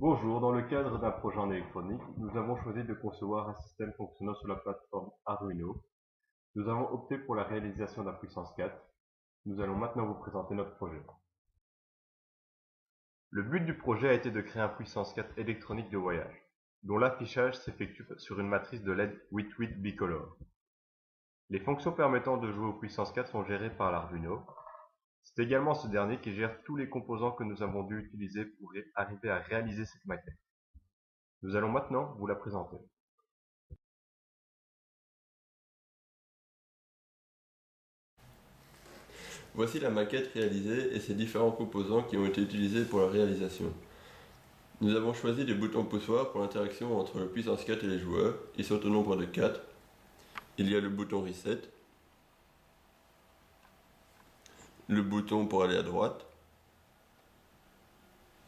Bonjour, dans le cadre d'un projet en électronique, nous avons choisi de concevoir un système fonctionnant sur la plateforme Arduino. Nous avons opté pour la réalisation d'un puissance 4. Nous allons maintenant vous présenter notre projet. Le but du projet a été de créer un puissance 4 électronique de voyage, dont l'affichage s'effectue sur une matrice de LED 8-8 bicolore. Les fonctions permettant de jouer au puissance 4 sont gérées par l'Arduino. C'est également ce dernier qui gère tous les composants que nous avons dû utiliser pour arriver à réaliser cette maquette. Nous allons maintenant vous la présenter. Voici la maquette réalisée et ses différents composants qui ont été utilisés pour la réalisation. Nous avons choisi les boutons poussoirs pour l'interaction entre le puissance 4 et les joueurs. Ils sont au nombre de 4. Il y a le bouton Reset, le bouton pour aller à droite,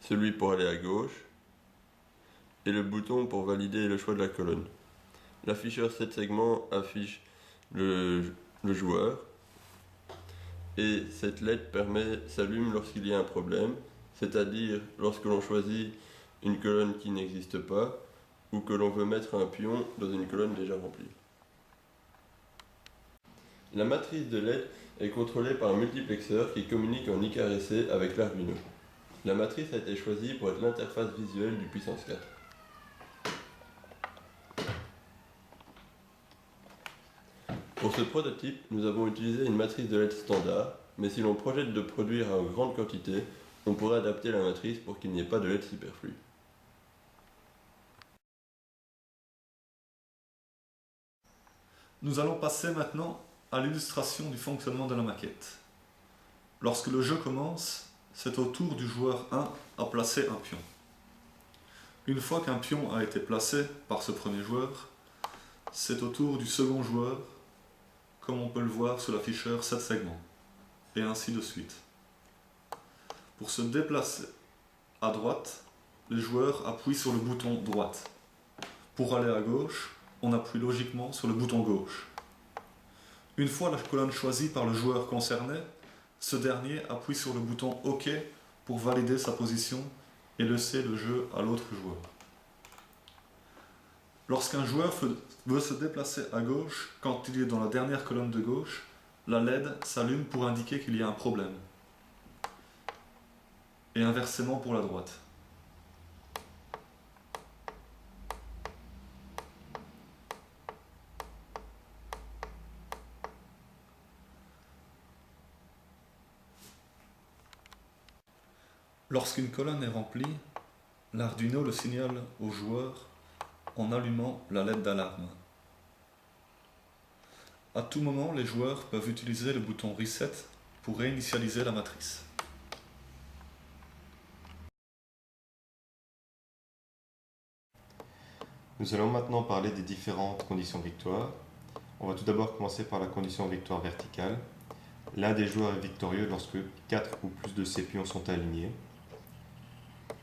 celui pour aller à gauche et le bouton pour valider le choix de la colonne. L'afficheur 7 segments affiche le joueur et cette LED s'allume lorsqu'il y a un problème, c'est-à-dire lorsque l'on choisit une colonne qui n'existe pas ou que l'on veut mettre un pion dans une colonne déjà remplie. La matrice de LED est contrôlée par un multiplexeur qui communique en IKRC avec l'Arduino. La matrice a été choisie pour être l'interface visuelle du puissance 4. Pour ce prototype, nous avons utilisé une matrice de LED standard, mais si l'on projette de produire en grande quantité, on pourrait adapter la matrice pour qu'il n'y ait pas de LED superflu. Nous allons passer maintenant à l'illustration du fonctionnement de la maquette. Lorsque le jeu commence, c'est au tour du joueur 1 à placer un pion. Une fois qu'un pion a été placé par ce premier joueur, c'est au tour du second joueur, comme on peut le voir sur l'afficheur 7 segments, et ainsi de suite. Pour se déplacer à droite, les joueurs appuient sur le bouton droite. Pour aller à gauche, on appuie logiquement sur le bouton gauche. Une fois la colonne choisie par le joueur concerné, ce dernier appuie sur le bouton OK pour valider sa position et laisser le jeu à l'autre joueur. Lorsqu'un joueur veut se déplacer à gauche, quand il est dans la dernière colonne de gauche, la LED s'allume pour indiquer qu'il y a un problème. Et inversement pour la droite. Lorsqu'une colonne est remplie, l'Arduino le signale au joueur en allumant la LED d'alarme. À tout moment, les joueurs peuvent utiliser le bouton Reset pour réinitialiser la matrice. Nous allons maintenant parler des différentes conditions victoire. On va tout d'abord commencer par la condition victoire verticale. L'un des joueurs est victorieux lorsque 4 ou plus de ses pions sont alignés.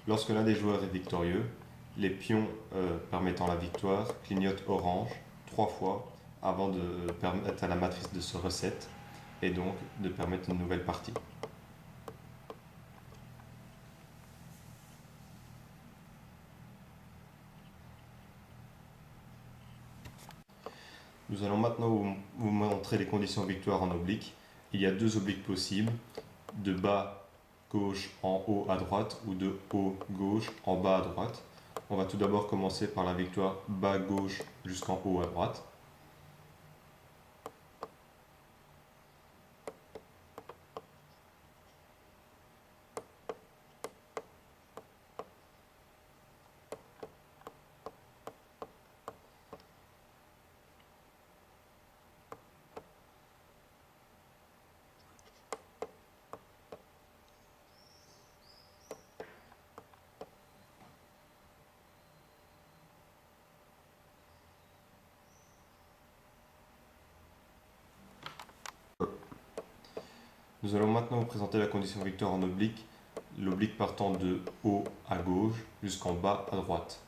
Lorsque l'un des joueurs est victorieux, les pions permettant la victoire clignotent orange 3 fois avant de permettre à la matrice de se reset et donc de permettre une nouvelle partie. Nous allons maintenant vous montrer les conditions victoire en oblique. Il y a deux obliques possibles, de bas gauche en haut à droite ou de haut gauche en bas à droite. On va tout d'abord commencer par la victoire bas gauche jusqu'en haut à droite. Nous allons maintenant vous présenter la condition victoire en oblique, l'oblique partant de haut à gauche jusqu'en bas à droite.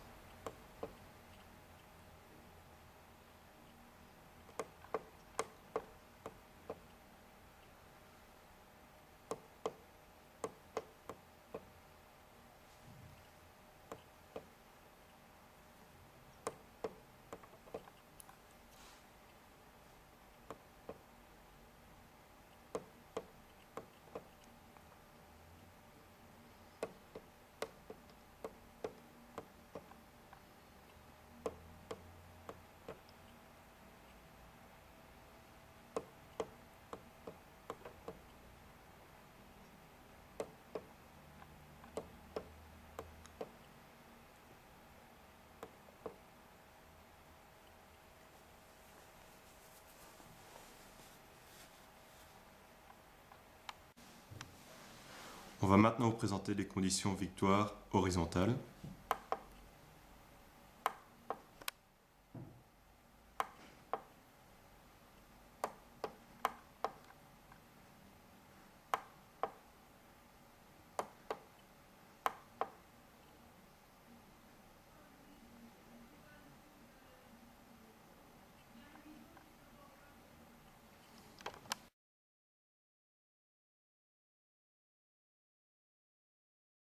va maintenant vous présenter les conditions victoire horizontales.